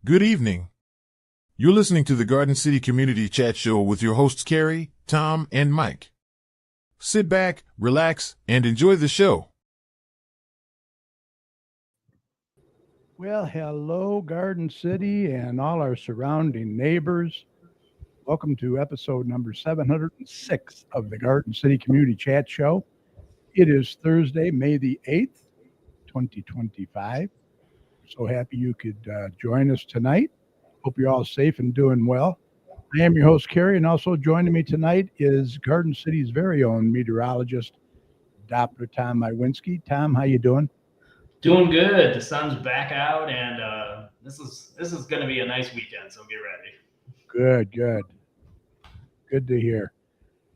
Good evening. You're listening to the Garden City Community Chat Show with your hosts Carrie, Tom, and Mike. Sit back, relax, and enjoy the show. Well, hello, Garden City and all our surrounding neighbors. Welcome to episode number 706 of the Garden City Community Chat Show. It is Thursday, May the 8th, 2025. So happy you could join us tonight. Hope you're all safe and doing well. I am your host, Carrie, and also joining me tonight is Garden City's very own meteorologist, Doppler Tom Iwinski. Tom, how you doing? Doing good. The sun's back out, and this is going to be a nice weekend. So get ready. Good to hear.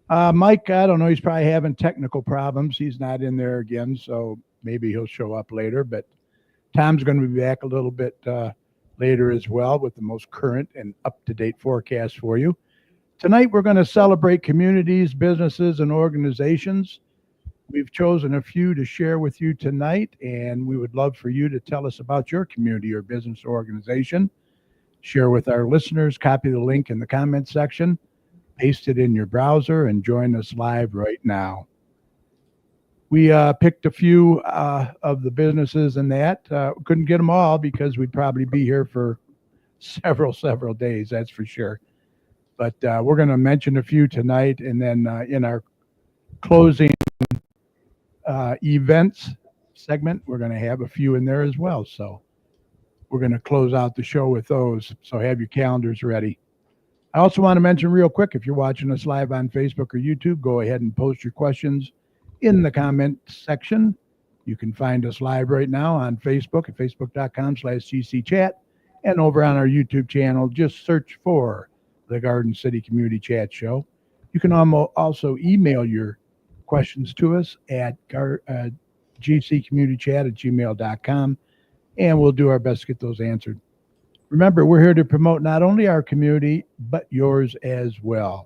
Mike, I don't know. He's probably having technical problems. He's not in there again, so maybe he'll show up later. But Tom's going to be back a little bit later as well with the most current and up-to-date forecast for you. Tonight, we're going to celebrate communities, businesses, and organizations. We've chosen a few to share with you tonight, and we would love for you to tell us about your community or business or organization. Share with our listeners, copy the link in the comment section, paste it in your browser, and join us live right now. We picked a few of the businesses and that. Couldn't get them all because we'd probably be here for several days, that's for sure. But we're going to mention a few tonight, and then in our closing events segment, we're going to have a few in there as well. So we're going to close out the show with those. So have your calendars ready. I also want to mention real quick, if you're watching us live on Facebook or YouTube, go ahead and post your questions in the comment section. You can find us live right now on Facebook at facebook.com/GCChat, and over on our YouTube channel, just search for the Garden City Community Chat Show. You can also email your questions to us at gccommunitychat@gmail.com, and we'll do our best to get those answered. Remember, we're here to promote not only our community, but yours as well.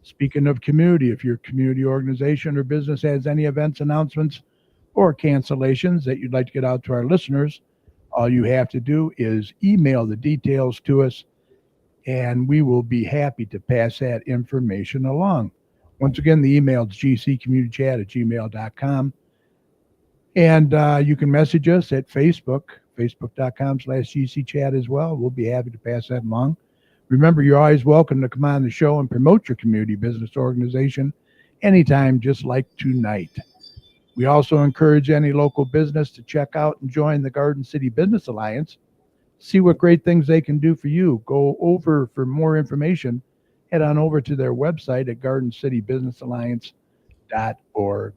Speaking of community, if your community organization or business has any events, announcements, or cancellations that you'd like to get out to our listeners, all you have to do is email the details to us, and we will be happy to pass that information along. Once again, the email is gccommunitychat@gmail.com. And you can message us at facebook.com/GCChat as well. We'll be happy to pass that along. Remember, you're always welcome to come on the show and promote your community, business, organization anytime, just like tonight. We also encourage any local business to check out and join the Garden City Business Alliance. See what great things they can do for you. Go over for more information. Head on over to their website at gardencitybusinessalliance.org.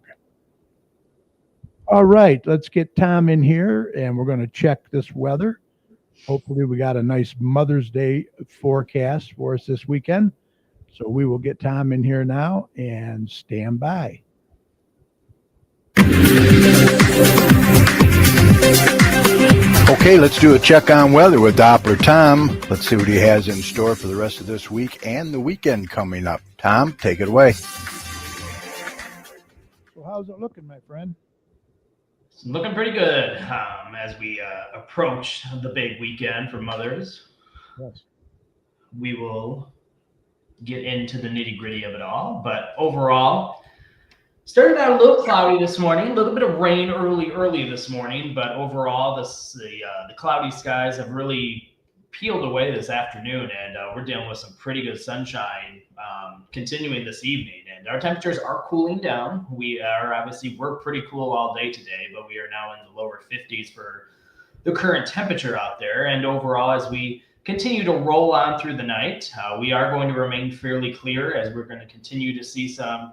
All right, let's get Tom in here, and we're going to check this weather. Hopefully we got a nice Mother's Day forecast for us this weekend. So we will get Tom in here now and stand by. Okay, let's do a check on weather with Doppler Tom. Let's see what he has in store for the rest of this week and the weekend coming up. Tom, take it away. So how's it looking, my friend? It's looking pretty good as we approach the big weekend for mothers. Yes. We will get into the nitty-gritty of it all, but overall, started out a little cloudy this morning, a little bit of rain early this morning, but overall, the cloudy skies have really peeled away this afternoon, and we're dealing with some pretty good sunshine continuing this evening, and our temperatures are cooling down. We're pretty cool all day today, but we are now in the lower 50s for the current temperature out there, and overall, as we continue to roll on through the night, we are going to remain fairly clear as we're going to continue to see some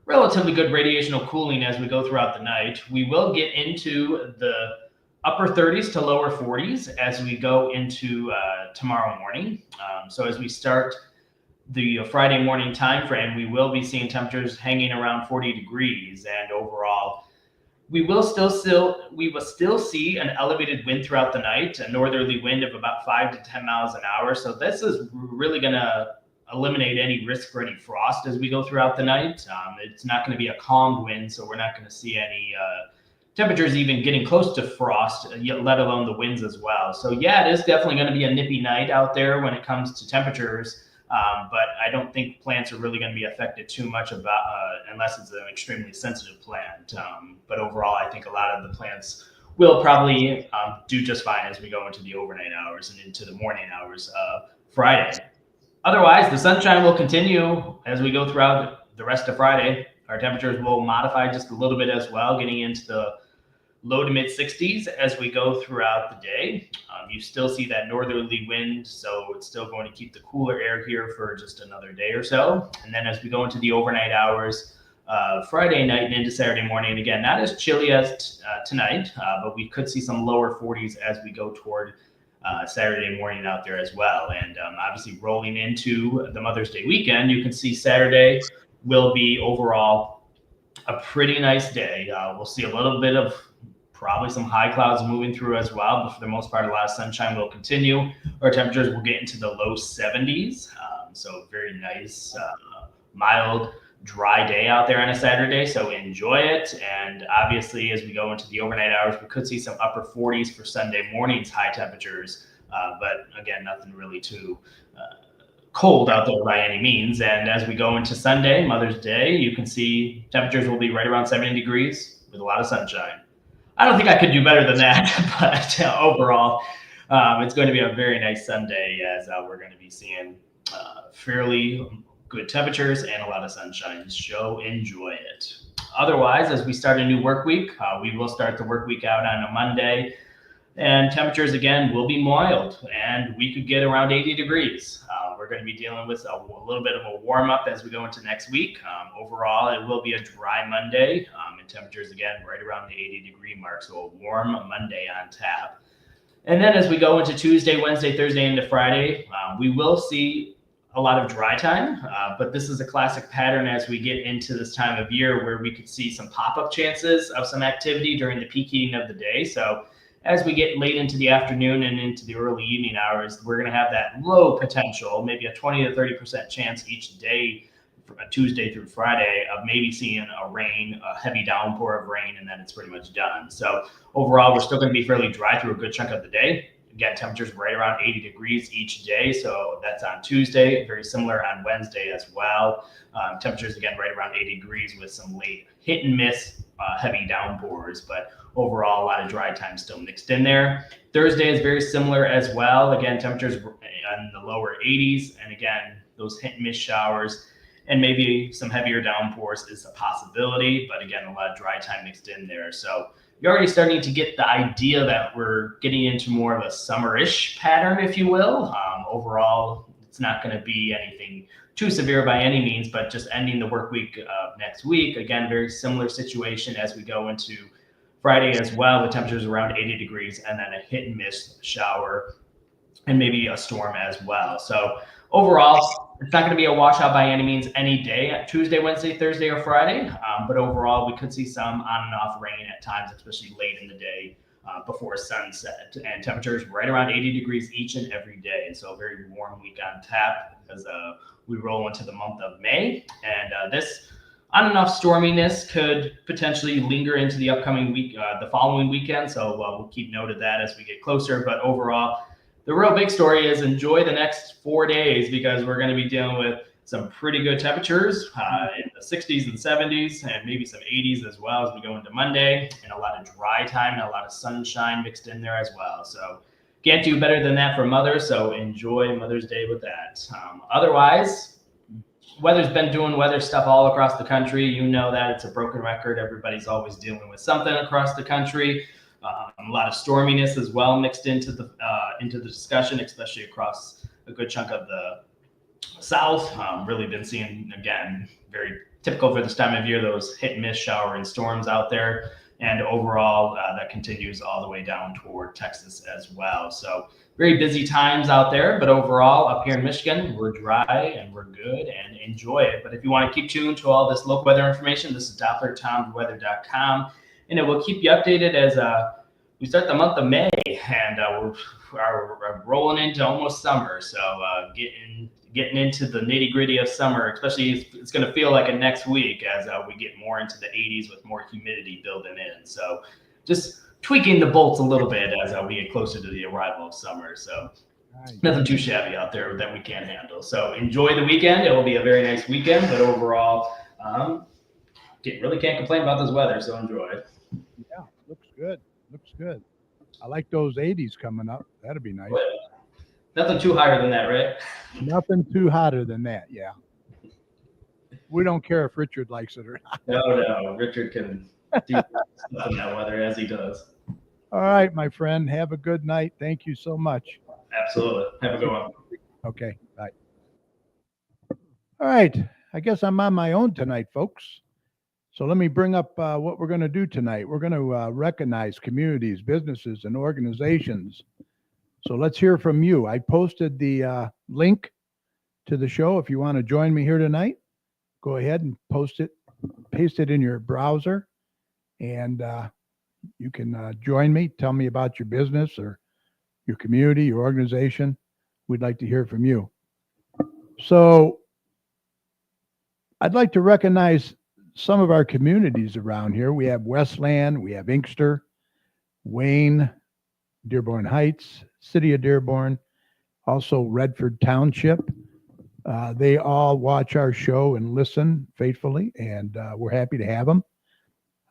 relatively good radiational cooling as we go throughout the night. We will get into the upper 30s to lower 40s as we go into tomorrow morning. So as we start the Friday morning time frame, we will be seeing temperatures hanging around 40 degrees, and overall, we will still see an elevated wind throughout the night, a northerly wind of about 5 to 10 miles an hour. So this is really going to eliminate any risk for any frost as we go throughout the night. It's not going to be a calm wind, so we're not going to see any temperatures even getting close to frost, let alone the winds as well. So yeah, it is definitely going to be a nippy night out there when it comes to temperatures. But I don't think plants are really going to be affected too much unless it's an extremely sensitive plant. But overall, I think a lot of the plants will probably do just fine as we go into the overnight hours and into the morning hours of Friday. Otherwise, the sunshine will continue as we go throughout the rest of Friday. Our temperatures will modify just a little bit as well, getting into the low to mid 60s as we go throughout the day. You still see that northerly wind, so it's still going to keep the cooler air here for just another day or so. And then as we go into the overnight hours, Friday night and into Saturday morning, again, not as chilly as tonight, but we could see some lower 40s as we go toward Saturday morning out there as well. And obviously rolling into the Mother's Day weekend, you can see Saturday will be overall a pretty nice day. We'll see a little bit of probably some high clouds moving through as well, but for the most part, a lot of sunshine will continue. Our temperatures will get into the low 70s. So very nice, mild, dry day out there on a Saturday. So enjoy it. And obviously, as we go into the overnight hours, we could see some upper 40s for Sunday morning's high temperatures. But again, nothing really too cold out there by any means. And as we go into Sunday, Mother's Day, you can see temperatures will be right around 70 degrees with a lot of sunshine. I don't think I could do better than that, but overall, it's going to be a very nice Sunday as we're going to be seeing fairly good temperatures and a lot of sunshine. So enjoy it. Otherwise, as we start a new work week, we will start the work week out on a Monday. And temperatures, again, will be mild, and we could get around 80 degrees. We're going to be dealing with a little bit of a warm-up as we go into next week. Overall, it will be a dry Monday, and temperatures, again, right around the 80-degree mark, so a warm Monday on tap. And then as we go into Tuesday, Wednesday, Thursday, into Friday, we will see a lot of dry time, but this is a classic pattern as we get into this time of year where we could see some pop-up chances of some activity during the peak heating of the day. So as we get late into the afternoon and into the early evening hours, we're going to have that low potential, maybe a 20 to 30% chance each day, Tuesday through Friday, of maybe seeing a heavy downpour of rain, and then it's pretty much done. So overall, we're still going to be fairly dry through a good chunk of the day. Again, temperatures right around 80 degrees each day. So that's on Tuesday, very similar on Wednesday as well. Temperatures, again, right around 80 degrees with some late hit and miss heavy downpours, but overall, a lot of dry time still mixed in there. Thursday is very similar as well. Again, temperatures in the lower 80s. And again, those hit and miss showers and maybe some heavier downpours is a possibility. But again, a lot of dry time mixed in there. So you're already starting to get the idea that we're getting into more of a summer-ish pattern, if you will. Overall, it's not going to be anything too severe by any means, but just ending the work week next week. Again, very similar situation as we go into Friday as well, with temperatures around 80 degrees and then a hit and miss shower and maybe a storm as well. So overall, it's not going to be a washout by any means any day, Tuesday, Wednesday, Thursday, or Friday. But overall, we could see some on and off rain at times, especially late in the day before sunset. And temperatures right around 80 degrees each and every day. And so a very warm week on tap as we roll into the month of May. And this on and off storminess could potentially linger into the upcoming week, the following weekend. So we'll keep note of that as we get closer. But overall, the real big story is enjoy the next 4 days, because we're going to be dealing with some pretty good temperatures in the 60s and 70s and maybe some 80s as well as we go into Monday, and a lot of dry time and a lot of sunshine mixed in there as well. So can't do better than that for Mother's. So enjoy Mother's Day with that. Otherwise, weather's been doing weather stuff all across the country. You know that it's a broken record. Everybody's always dealing with something across the country. A lot of storminess as well mixed into the discussion, especially across a good chunk of the South. Really been seeing, again, very typical for this time of year, those hit and miss shower and storms out there. And overall, that continues all the way down toward Texas as well. So very busy times out there, but overall up here in Michigan, we're dry and we're good and enjoy it. But if you want to keep tuned to all this local weather information, this is DopplerTomweather.com, and it will keep you updated as we start the month of May, and we're rolling into almost summer. So getting into the nitty gritty of summer, especially it's going to feel like a next week as we get more into the 80s with more humidity building in. So just tweaking the bolts a little bit as we get closer to the arrival of summer. So nothing too shabby out there that we can't handle. So enjoy the weekend. It will be a very nice weekend, but overall, really can't complain about this weather. So enjoy. Yeah, looks good. Looks good. I like those 80s coming up. That'd be nice. Nothing too higher than that, right? Nothing too hotter than that. Yeah. We don't care if Richard likes it or not. No. Richard can do stuff in that weather as he does. All right, my friend. Have a good night. Thank you so much. Absolutely. Have a good one. Okay. Bye. All right. I guess I'm on my own tonight, folks. So let me bring up what we're going to do tonight. We're going to recognize communities, businesses, and organizations. So let's hear from you. I posted the link to the show. If you want to join me here tonight, go ahead and paste it in your browser, and you can join me. Tell me about your business or your community, your organization. We'd like to hear from you. So I'd like to recognize some of our communities around here. We have Westland, we have Inkster, Wayne, Dearborn Heights, City of Dearborn, also Redford Township. They all watch our show and listen faithfully, and we're happy to have them.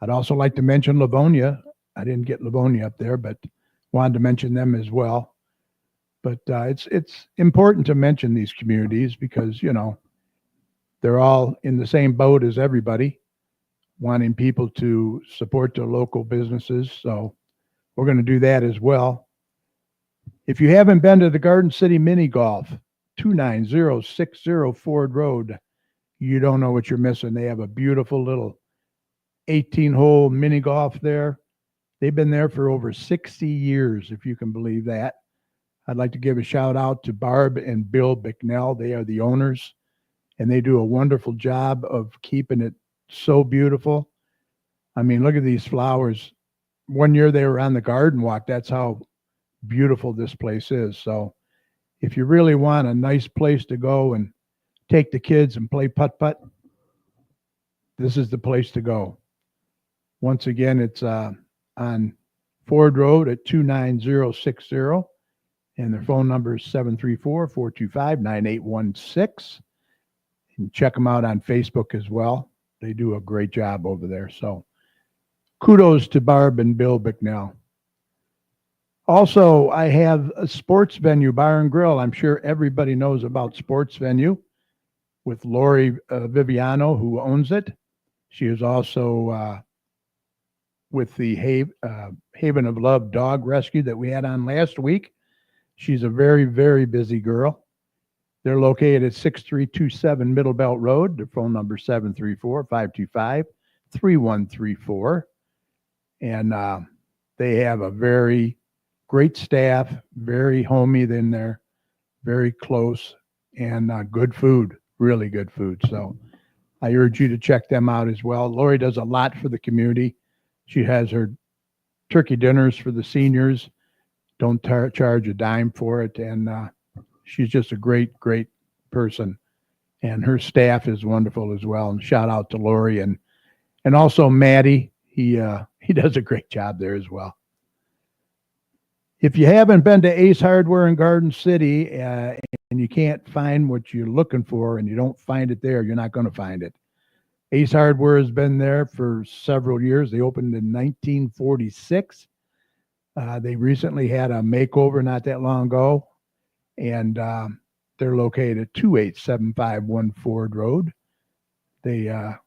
I'd also like to mention Livonia. I didn't get Livonia up there, but wanted to mention them as well. But it's important to mention these communities because, they're all in the same boat as everybody, wanting people to support their local businesses. So we're going to do that as well. If you haven't been to the Garden City Mini Golf, 29060 Ford Road, you don't know what you're missing. They have a beautiful little 18-hole mini golf there. They've been there for over 60 years, if you can believe that. I'd like to give a shout out to Barb and Bill Bicknell. They are the owners, and they do a wonderful job of keeping it so beautiful. I mean, look at these flowers. One year they were on the garden walk. That's how beautiful this place is. So if you really want a nice place to go and take the kids and play putt-putt, this is the place to go. Once again, it's on Ford Road at 29060, and their phone number is 734-425-9816. And check them out on Facebook as well. They do a great job over there. So kudos to Barb and Bill Bicknell. Also, I have a sports venue, Bar and Grill. I'm sure everybody knows about Sports Venue with Lori Viviano, who owns it. She is also with the Haven of Love Dog Rescue that we had on last week. She's a very, very busy girl. They're located at 6327 Middle Belt Road. Their phone number is 734-525-3134. And they have a very great staff, very homey in there, very close, and good food, really good food. So I urge you to check them out as well. Lori does a lot for the community. She has her turkey dinners for the seniors. Don't charge a dime for it. And she's just a great, great person. And her staff is wonderful as well. And shout out to Lori and also Maddie. He does a great job there as well. If you haven't been to Ace Hardware in Garden City and you can't find what you're looking for and you don't find it there, you're not going to find it. Ace Hardware has been there for several years. They opened in 1946. They recently had a makeover not that long ago, and they're located at 28751 Ford Road. They a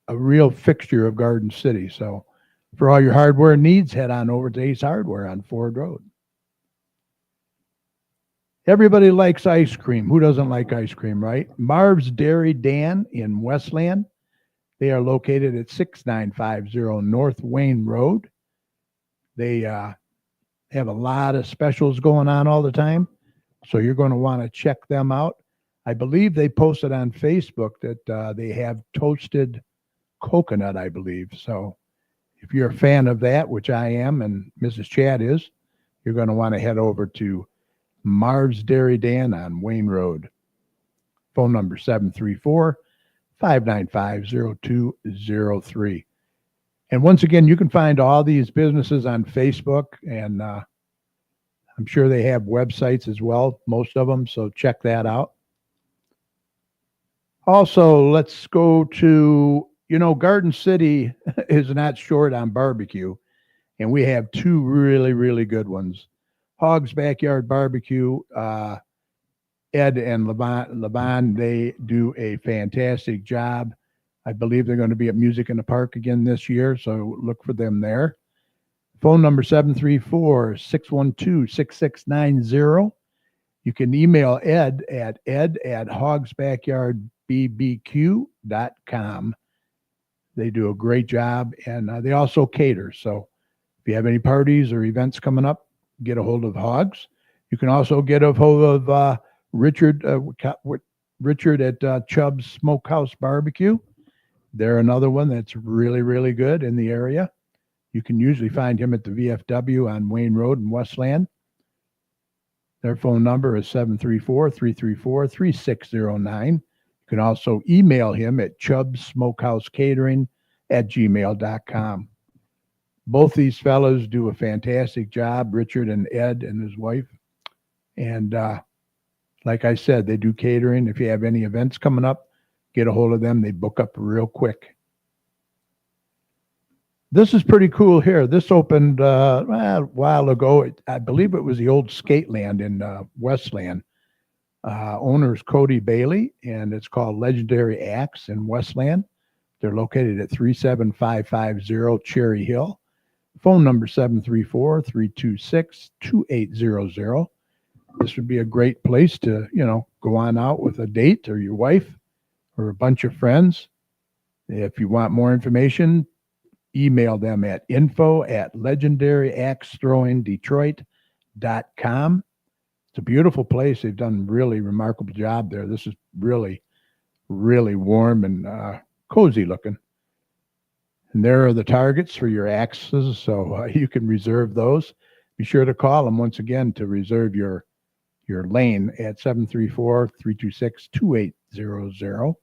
real fixture of Garden City. So for all your hardware needs, head on over to Ace Hardware on Ford Road. Everybody likes ice cream. Who doesn't like ice cream, right? Marv's Dairy Dan in Westland. They are located at 6950 North Wayne Road. They have a lot of specials going on all the time, so you're going to want to check them out. I believe they posted on Facebook that they have toasted coconut, I believe. So if you're a fan of that, which I am and Mrs. Chad is, you're going to want to head over to Marv's Dairy Dan on Wayne Road. Phone number 734-595-0203. And once again, you can find all these businesses on Facebook, and I'm sure they have websites as well, most of them, so check that out. Also, let's go to, Garden City is not short on barbecue, and we have two really, really good ones. Hog's Backyard Barbecue, Ed and Levon, they do a fantastic job. I believe they're going to be at Music in the Park again this year, so look for them there. Phone number 734-612-6690. You can email Ed at hogsbackyardbbq.com. They do a great job, and they also cater. So if you have any parties or events coming up, get a hold of Hogs. You can also get a hold of Richard at Chubb's Smokehouse Barbecue. They're another one that's really, really good in the area. You can usually find him at the VFW on Wayne Road in Westland. Their phone number is 734-334-3609. You can also email him at chubbsmokehousekatering@gmail.com. Both these fellows do a fantastic job, Richard and Ed and his wife. And like I said, they do catering. If you have any events coming up, get a hold of them. They book up real quick. This is pretty cool here. This opened a while ago. I believe it was the old Skateland in Westland. Owner's Cody Bailey, and it's called Legendary Axe in Westland. They're located at 37550 Cherry Hill. Phone number 734-326-2800. This would be a great place to, go on out with a date or your wife or a bunch of friends. If you want more information, email them at info@legendaryaxethrowingdetroit.com. It's a beautiful place. They've done a really remarkable job there. This is really, really warm and cozy looking. And there are the targets for your axes, so you can reserve those. Be sure to call them once again to reserve your lane at 734-326-2800.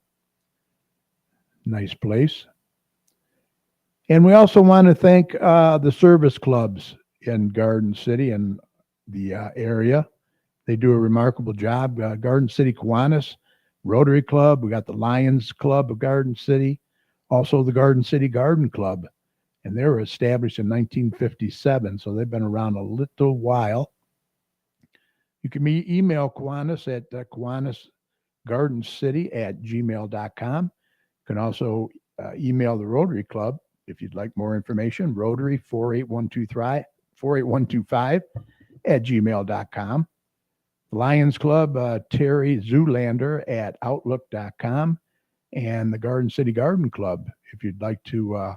Nice place. And we also want to thank the service clubs in Garden City and the area. They do a remarkable job. Garden City Kiwanis, Rotary Club. We got the Lions Club of Garden City. Also the Garden City Garden Club. And they were established in 1957, so they've been around a little while. You can email Kiwanis at kiwanisgardencity@gmail.com. You can also email the Rotary Club if you'd like more information, Rotary 48125@gmail.com. The Lions Club, Terry Zoolander @outlook.com. And the Garden City Garden Club, if you'd like to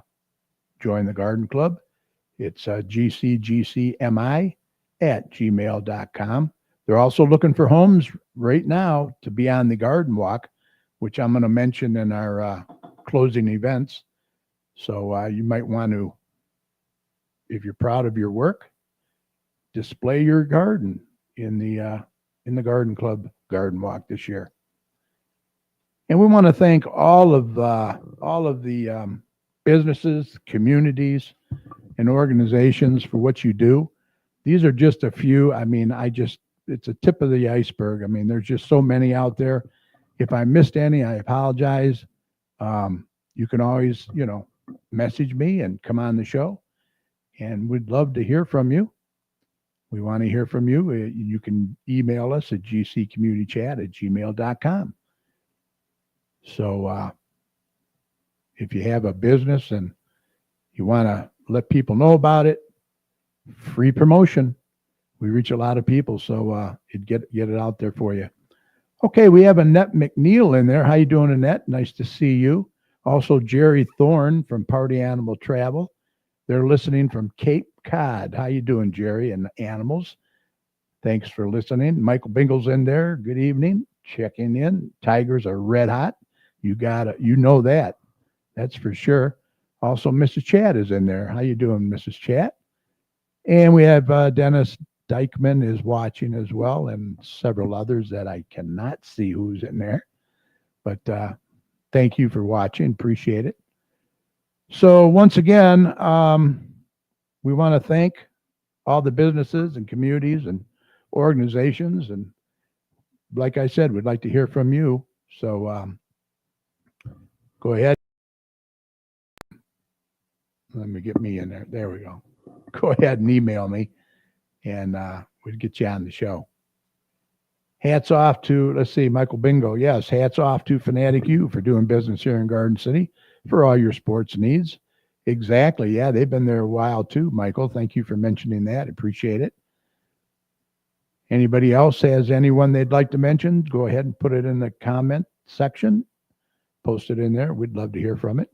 join the garden club, it's gcgcmi@gmail.com. They're also looking for homes right now to be on the garden walk, which I'm going to mention in our closing events. So you might want to, if you're proud of your work, display your garden in the garden club garden walk this year. And we want to thank all of the businesses, communities, and organizations for what you do. These are just a few. I mean, it's a tip of the iceberg. I mean, there's just so many out there. If I missed any, I apologize. You can always, message me and come on the show. And we'd love to hear from you. We want to hear from you. You can email us at gcommunitychat@gmail.com. So if you have a business and you want to let people know about it, free promotion. We reach a lot of people, so get it out there for you. Okay, we have Annette McNeil in there. How you doing, Annette? Nice to see you. Also, Jerry Thorne from Party Animal Travel. They're listening from Cape Cod. How you doing, Jerry and the animals? Thanks for listening. Michael Bingle's in there. Good evening. Checking in. Tigers are red hot. You know that. That's for sure. Also, Mrs. Chat is in there. How you doing, Mrs. Chat? And we have Dennis Dykeman is watching as well, and several others that I cannot see who's in there. But thank you for watching. Appreciate it. So once again, we want to thank all the businesses and communities and organizations. And like I said, we'd like to hear from you. So go ahead. Let me get me in there. There we go. Go ahead and email me, and we'll get you on the show. Hats off to, let's see, Michael Bingo. Yes, hats off to Fanatic U for doing business here in Garden City for all your sports needs. Exactly. Yeah, they've been there a while too, Michael. Thank you for mentioning that. Appreciate it. Anybody else has anyone they'd like to mention? Go ahead and put it in the comment section. Post it in there. We'd love to hear from it.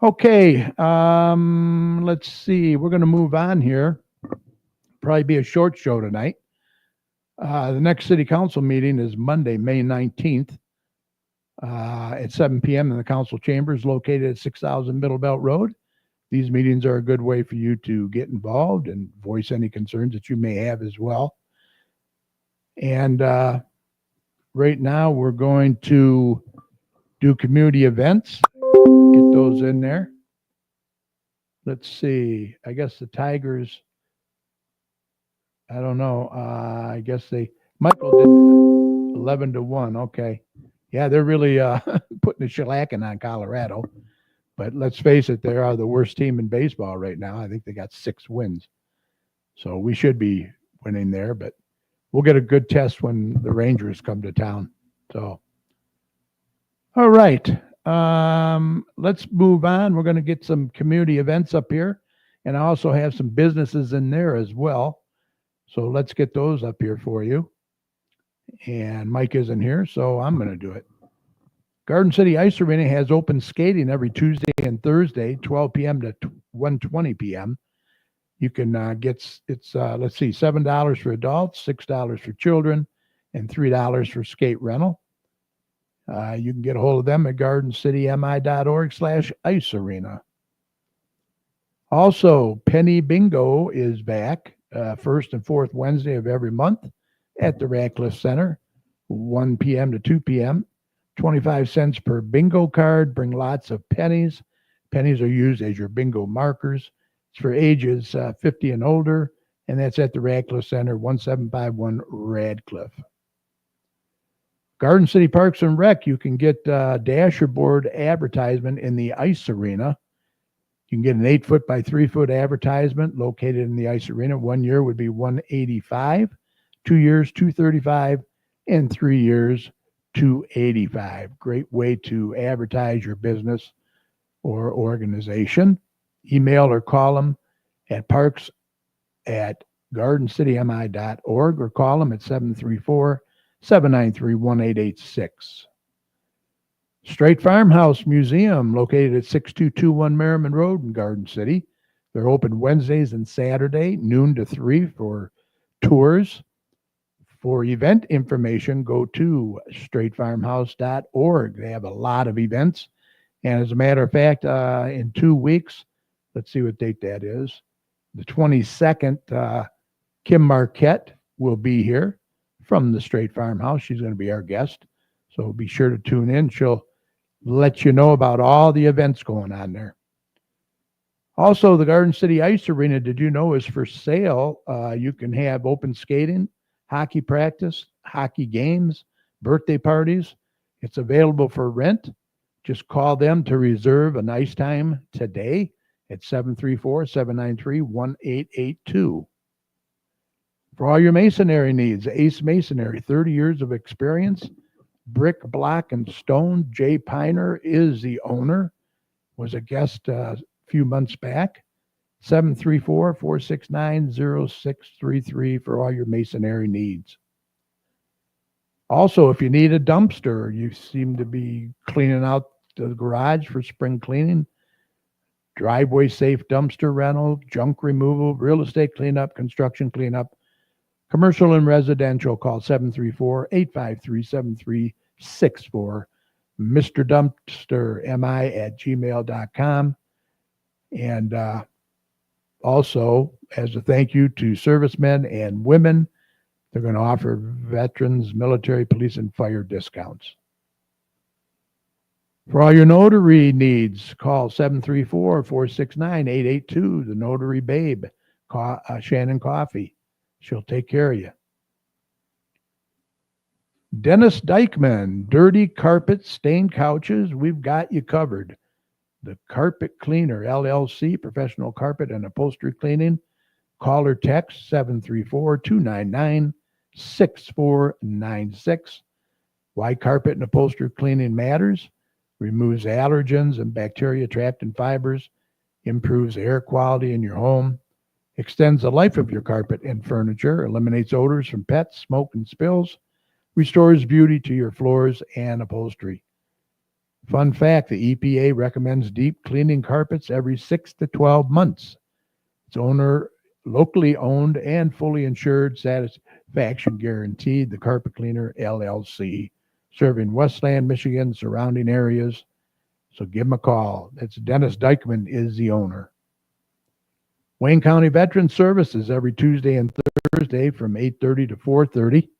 Okay, let's see. We're going to move on here. Probably be a short show tonight. The next city council meeting is Monday, May 19th at 7 p.m. in the council chambers located at 6000 Middle Belt Road. These meetings are a good way for you to get involved and voice any concerns that you may have as well. And right now we're going to do community events. Get those in there. Let's see. I guess the Tigers, I don't know. I guess Michael did 11-1. Okay. Yeah, they're really putting a shellacking on Colorado. But let's face it, they are the worst team in baseball right now. I think they got 6 wins. So we should be winning there, but we'll get a good test when the Rangers come to town. So, all right. Let's move on. We're going to get some community events up here, and I also have some businesses in there as well. So let's get those up here for you. And Mike isn't here, so I'm going to do it. Garden City Ice Arena has open skating every Tuesday and Thursday, 12 p.m. to 1:20 p.m. You can let's see, $7 for adults, $6 for children, and $3 for skate rental. You can get a hold of them at gardencitymi.org/ice arena. Also, Penny Bingo is back first and fourth Wednesday of every month at the Radcliffe Center, 1 p.m. to 2 p.m. 25 cents per bingo card. Bring lots of pennies. Pennies are used as your bingo markers. It's for ages 50 and older, and that's at the Radcliffe Center, 1751 Radcliffe. Garden City Parks and Rec, you can get dasher board advertisement in the ice arena. You can get an 8-foot by 3-foot advertisement located in the ice arena. 1 year would be $185, 2 years $235, and 3 years $285. Great way to advertise your business or organization. Email or call them at parks@gardencitymi.org or call them at 734-793-1886. Straight Farmhouse Museum, located at 6221 Merriman Road in Garden City. They're open Wednesdays and Saturday, noon to 3 for tours. For event information, go to straightfarmhouse.org. They have a lot of events. And as a matter of fact, in 2 weeks, let's see what date that is, the 22nd, Kim Marquette will be here from the Straight Farmhouse. She's going to be our guest. So be sure to tune in. She'll let you know about all the events going on there. Also, the Garden City Ice Arena, did you know, is for sale. You can have open skating, hockey practice, hockey games, birthday parties. It's available for rent. Just call them to reserve a nice time today at 734-793-1882. For all your masonry needs, Ace Masonry, 30 years of experience, brick, block, and stone. Jay Piner is the owner, was a guest a few months back. 734-469-0633 for all your masonry needs. Also, if you need a dumpster, you seem to be cleaning out the garage for spring cleaning, driveway safe dumpster rental, junk removal, real estate cleanup, construction cleanup, commercial and residential, call 734-853-7364. Mr. Dumpster, mi@gmail.com. And also, as a thank you to servicemen and women, they're going to offer veterans, military, police, and fire discounts. For all your notary needs, call 734-469-882. The Notary Babe, Shannon Coffee. She'll take care of you. Dennis Dykman, dirty carpet, stained couches, we've got you covered. The Carpet Cleaner, LLC, professional carpet and upholstery cleaning. Call or text 734-299-6496. Why carpet and upholstery cleaning matters: removes allergens and bacteria trapped in fibers, improves air quality in your home, extends the life of your carpet and furniture, eliminates odors from pets, smoke, and spills, restores beauty to your floors and upholstery. Fun fact, the EPA recommends deep cleaning carpets every 6 to 12 months. It's locally owned and fully insured, satisfaction guaranteed. The Carpet Cleaner, LLC, serving Westland, Michigan, surrounding areas. So give them a call. That's Dennis Dykman is the owner. Wayne County Veterans Services every Tuesday and Thursday from 8:30 to 4:30.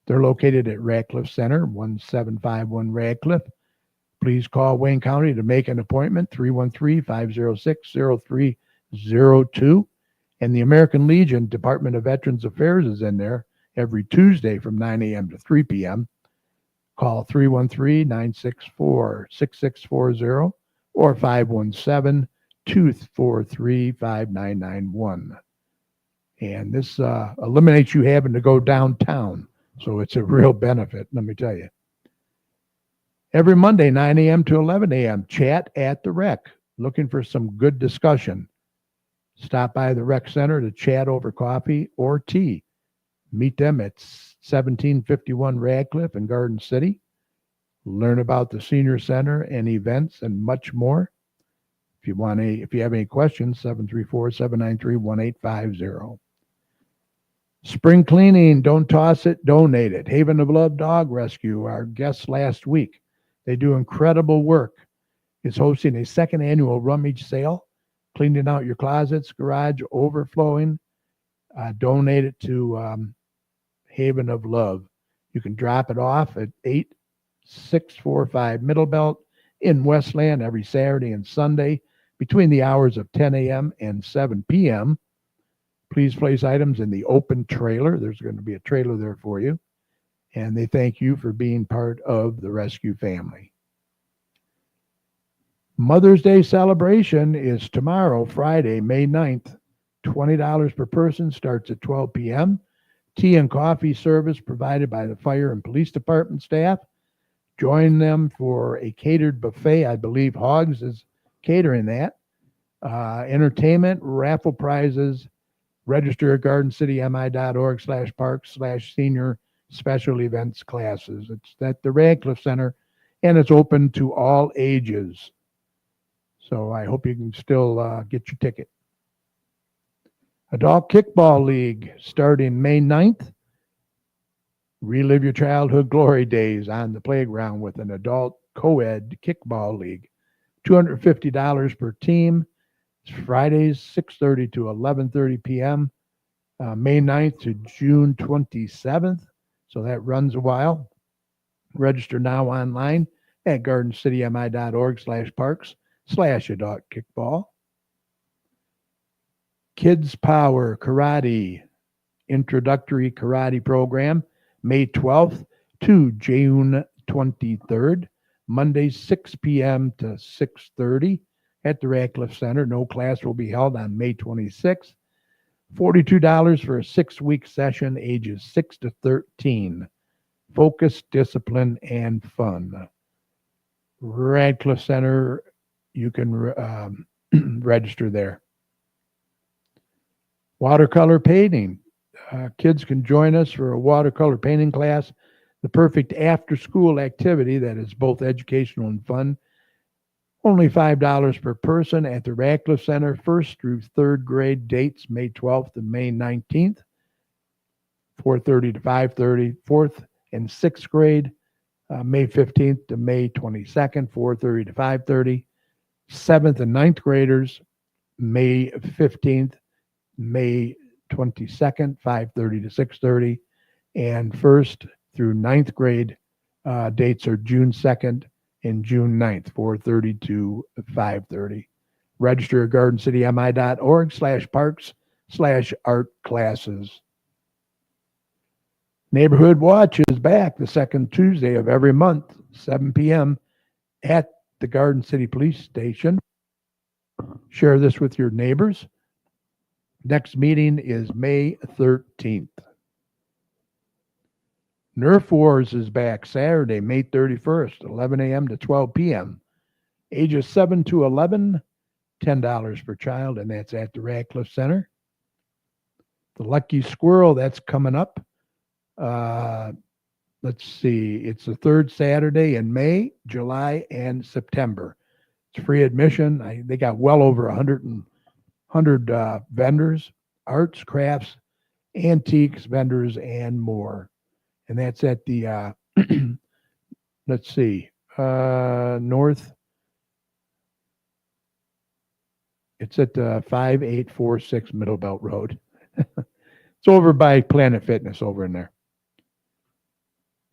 They're located at Radcliffe Center, 1751 Radcliffe. Please call Wayne County to make an appointment, 313-506-0302. And the American Legion Department of Veterans Affairs is in there every Tuesday from 9 a.m. to 3 p.m. Call 313-964-6640 or 517-243-5991. And this eliminates you having to go downtown. So it's a real benefit, let me tell you. Every Monday, 9 a.m. to 11 a.m., chat at the rec, looking for some good discussion. Stop by the rec center to chat over coffee or tea. Meet them at 1751 Radcliffe in Garden City. Learn about the senior center and events and much more. If you have any questions, 734-793-1850. Spring cleaning, don't toss it, donate it. Haven of Love Dog Rescue, our guests last week. They do incredible work. Is hosting a second annual rummage sale, cleaning out your closets, garage, overflowing. Donate it to Haven of Love. You can drop it off at 8645 Middle Belt in Westland every Saturday and Sunday between the hours of 10 a.m. and 7 p.m. Please place items in the open trailer. There's going to be a trailer there for you. And they thank you for being part of the rescue family. Mother's Day celebration is tomorrow, Friday, May 9th. $20 per person, starts at 12 p.m. Tea and coffee service provided by the fire and police department staff. Join them for a catered buffet. I believe Hogs is catering that. Entertainment, raffle prizes. Register at gardencitymi.org/parks/senior special events classes. It's at the Radcliffe Center, and it's open to all ages. So I hope you can still get your ticket. Adult Kickball League starting May 9th. Relive your childhood glory days on the playground with an adult co-ed kickball league. $250 per team. It's Fridays, 6:30 to 11:30 p.m. May 9th to June 27th. So that runs a while. Register now online at gardencitymi.org/parks/adult kickball. Kids Power Karate Introductory Karate Program, May 12th to June 23rd. Monday, 6 p.m. to 6:30 at the Radcliffe Center. No class will be held on May 26th. $42 for a 6-week session, ages 6 to 13. Focus, discipline, and fun. Radcliffe Center, you can register there. Watercolor painting. Kids can join us for a watercolor painting class, the perfect after-school activity that is both educational and fun. Only $5 per person at the Radcliffe Center, 1st through 3rd grade dates, May 12th and May 19th, 4:30 to 5:30. 4th and 6th grade, May 15th to May 22nd, 4:30 to 5:30. 7th and 9th graders, May 15th, May 22nd, 5:30 to 6:30. And 1st through 9th grade dates are June 2nd and June 9th, 4:30 to 5:30. Register at gardencitymi.org/parks/art classes. Neighborhood Watch is back the second Tuesday of every month, 7 p.m. at the Garden City Police Station. Share this with your neighbors. Next meeting is May 13th. Nerf Wars is back Saturday, May 31st, 11 a.m. to 12 p.m. Ages 7 to 11, $10 per child, and that's at the Radcliffe Center. The Lucky Squirrel, that's coming up. Let's see, it's the third Saturday in May, July, and September. It's free admission. They got well over 100 vendors, arts, crafts, antiques, vendors, and more. And that's at the, let's see, north. It's at 5846 Middle Belt Road. It's over by Planet Fitness over in there.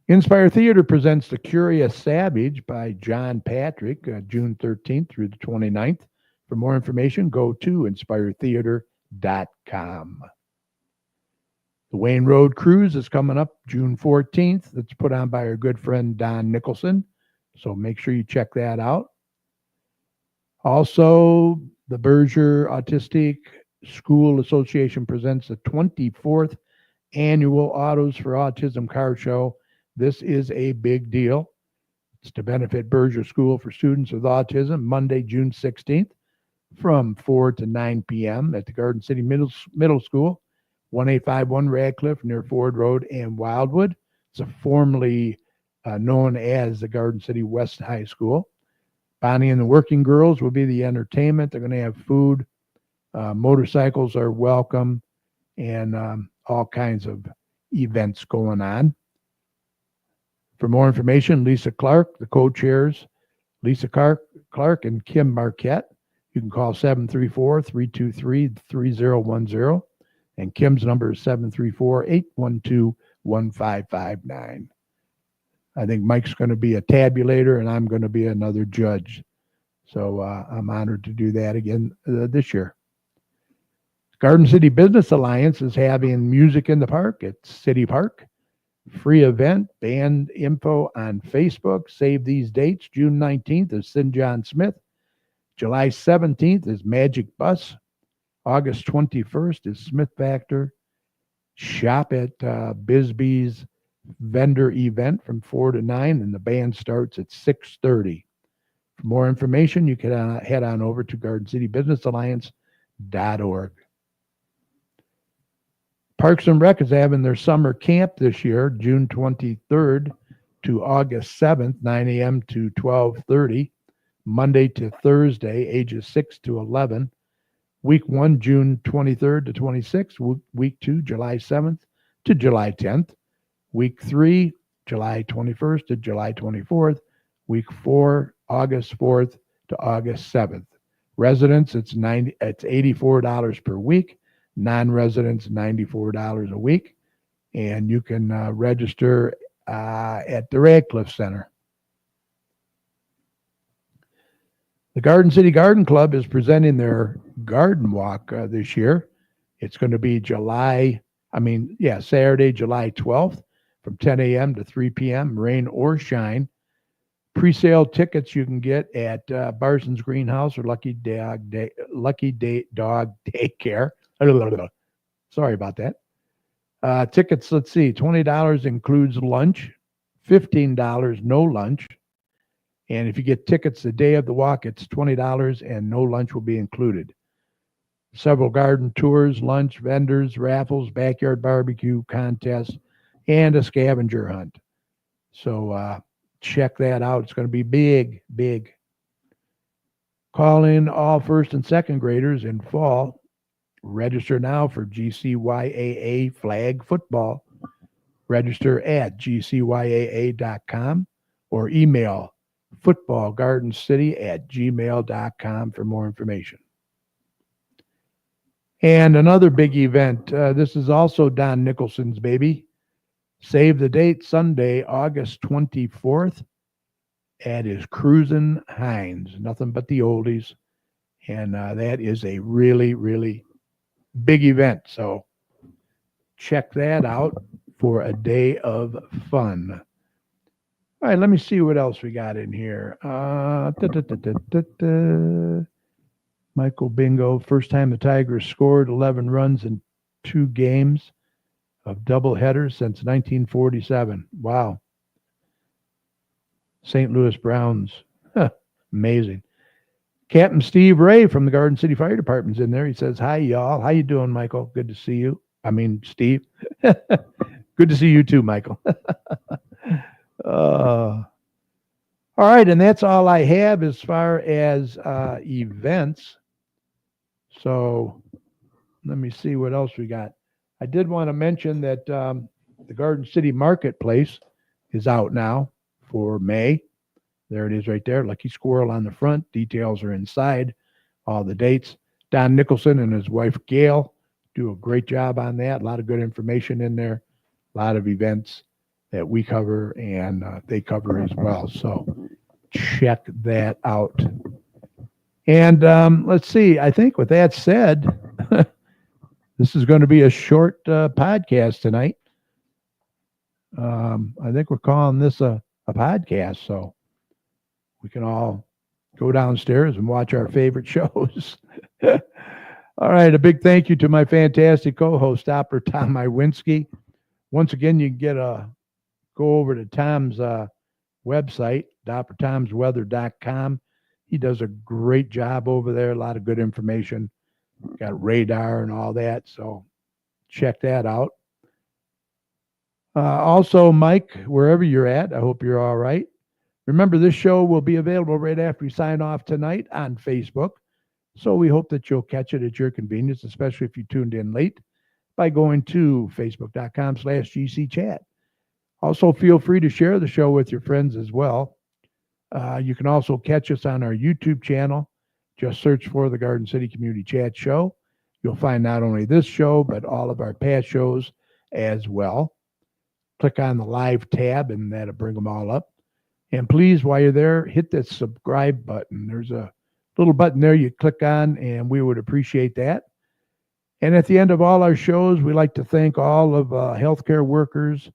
Inspire Theater presents The Curious Savage by John Patrick, June 13th through the 29th. For more information, go to inspiretheater.com. The Wayne Road Cruise is coming up June 14th. It's put on by our good friend Don Nicholson, so make sure you check that out. Also, the Berger Autistic School Association presents the 24th Annual Autos for Autism Car Show. This is a big deal. It's to benefit Berger School for Students with Autism, Monday, June 16th, from 4 to 9 p.m. at the Garden City Middle School, 1851 Radcliffe, near Ford Road and Wildwood. It's formerly known as the Garden City West High School. Bonnie and the Working Girls will be the entertainment. They're going to have food. Motorcycles are welcome, and all kinds of events going on. For more information, Lisa Clark, the co-chairs, Lisa Clark and Kim Marquette. You can call 734-323-3010. And Kim's number is 734-812-1559. I think Mike's going to be a tabulator, and I'm going to be another judge. So I'm honored to do that again this year. Garden City Business Alliance is having Music in the Park at City Park. Free event, band info on Facebook. Save these dates. June 19th is St. John Smith. July 17th is Magic Bus. August 21st is Smith Factor. Shop at Bisbee's vendor event from 4 to 9, and the band starts at 6:30. For more information, you can head on over to GardenCityBusinessAlliance.org. Parks and Rec is having their summer camp this year, June 23rd to August 7th, 9 a.m. to 12:30, Monday to Thursday, ages 6 to 11. Week 1, June 23rd to 26th. Week 2, July 7th to July 10th. Week 3, July 21st to July 24th. Week 4, August 4th to August 7th. Residents, it's $84 per week. Non-residents, $94 a week. And you can register at the Radcliffe Center. The Garden City Garden Club is presenting their garden walk this year. It's going to be Saturday, July 12th from 10 a.m. to 3 p.m., rain or shine. Pre-sale tickets you can get at Barson's Greenhouse or Lucky Dog Daycare. Sorry about that. Tickets, let's see, $20 includes lunch, $15 no lunch. And if you get tickets the day of the walk, it's $20 and no lunch will be included. Several garden tours, lunch, vendors, raffles, backyard barbecue contests, and a scavenger hunt. So check that out. It's going to be big, big. Call in all first and second graders in fall. Register now for GCYAA flag football. Register at gcyaa.com or email footballgardencity@gmail.com for more information. And another big event. This is also Don Nicholson's baby. Save the date, Sunday, August 24th. That is Cruisin' Hines, nothing but the oldies. And that is a really, really big event. So check that out for a day of fun. All right, let me see what else we got in here. Michael Bingo, first time the Tigers scored 11 runs in 2 games of doubleheaders since 1947. Wow. St. Louis Browns. Huh, amazing. Captain Steve Ray from the Garden City Fire Department's in there. He says, "Hi, y'all. How you doing, Michael? Good to see you. I mean, Steve. Good to see you too, Michael." All right, and that's all I have as far as events. So let me see what else we got. I did want to mention that the Garden City Marketplace is out now for May. There it is right there. Lucky Squirrel on the front. Details are inside. All the dates. Don Nicholson and his wife Gail do a great job on that. A lot of good information in there. A lot of events that we cover and they cover as well. So check that out. And let's see. I think with that said, this is going to be a short podcast tonight. I think we're calling this a podcast, so we can all go downstairs and watch our favorite shows. All right. A big thank you to my fantastic co-host, Doppler Tom Iwinski. Once again, you can go over to Tom's website, DopplerTomsWeather.com. He does a great job over there. A lot of good information. Got radar and all that. So check that out. Also, Mike, wherever you're at, I hope you're all right. Remember, this show will be available right after we sign off tonight on Facebook. So we hope that you'll catch it at your convenience, especially if you tuned in late, by going to facebook.com/GCChat. Also, feel free to share the show with your friends as well. You can also catch us on our YouTube channel. Just search for the Garden City Community Chat Show. You'll find not only this show, but all of our past shows as well. Click on the live tab and that'll bring them all up. And please, while you're there, hit that subscribe button. There's a little button there you click on, and we would appreciate that. And at the end of all our shows, we like to thank all of healthcare workers,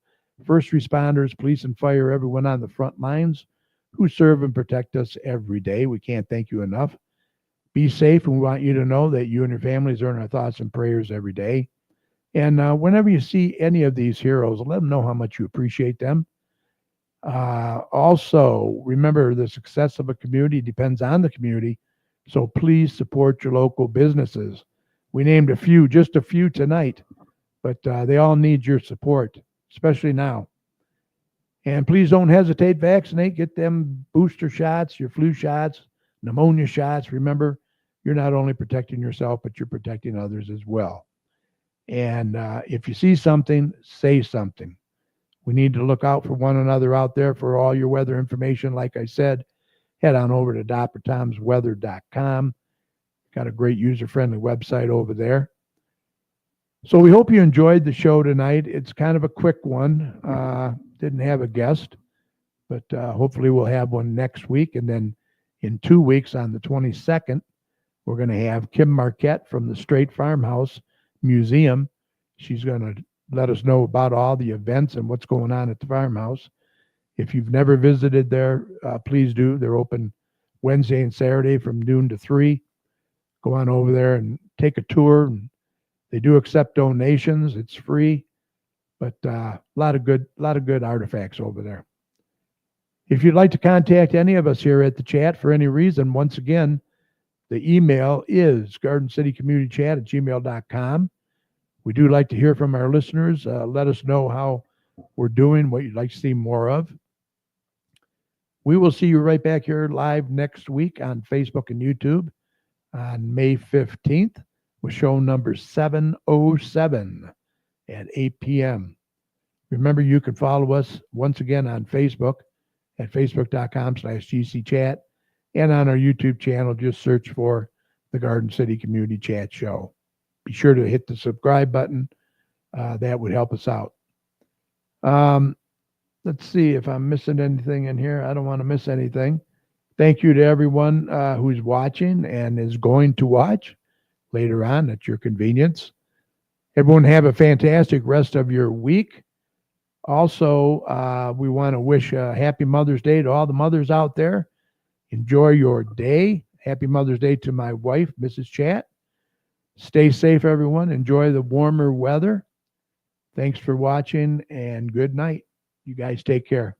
first responders, police and fire, everyone on the front lines who serve and protect us every day. We can't thank you enough. Be safe, and we want you to know that you and your families are in our thoughts and prayers every day. And whenever you see any of these heroes, let them know how much you appreciate them. Also, remember, the success of a community depends on the community, so please support your local businesses. We named just a few tonight, but they all need your support, especially now. And please don't hesitate, vaccinate, get them booster shots, your flu shots, pneumonia shots. Remember, you're not only protecting yourself, but you're protecting others as well. And if you see something, say something. We need to look out for one another out there. For all your weather information, like I said, head on over to DopplerTomsWeather.com. Got a great user-friendly website over there. So we hope you enjoyed the show tonight. It's kind of a quick one. Didn't have a guest, but hopefully we'll have one next week. And then in 2 weeks on the 22nd, we're going to have Kim Marquette from the Straight Farmhouse Museum. She's going to let us know about all the events and what's going on at the farmhouse. If you've never visited there, please do. They're open Wednesday and Saturday from noon to 3. Go on over there and take a tour. They do accept donations. It's free, but a lot of good artifacts over there. If you'd like to contact any of us here at the chat for any reason, once again, the email is gardencitycommunitychat@gmail.com. We do like to hear from our listeners. Let us know how we're doing, what you'd like to see more of. We will see you right back here live next week on Facebook and YouTube on May 15th with show number 707 at 8 p.m. Remember, you can follow us once again on Facebook at facebook.com/GCChat, and on our YouTube channel, just search for the Garden City Community Chat Show. Be sure to hit the subscribe button. That would help us out. Let's see if I'm missing anything in here. I don't want to miss anything. Thank you to everyone who's watching and is going to watch later on at your convenience. Everyone have a fantastic rest of your week. Also, we want to wish a happy Mother's Day to all the mothers out there. Enjoy your day. Happy Mother's Day to my wife, Mrs. Chat. Stay safe, everyone. Enjoy the warmer weather. Thanks for watching and good night. You guys take care.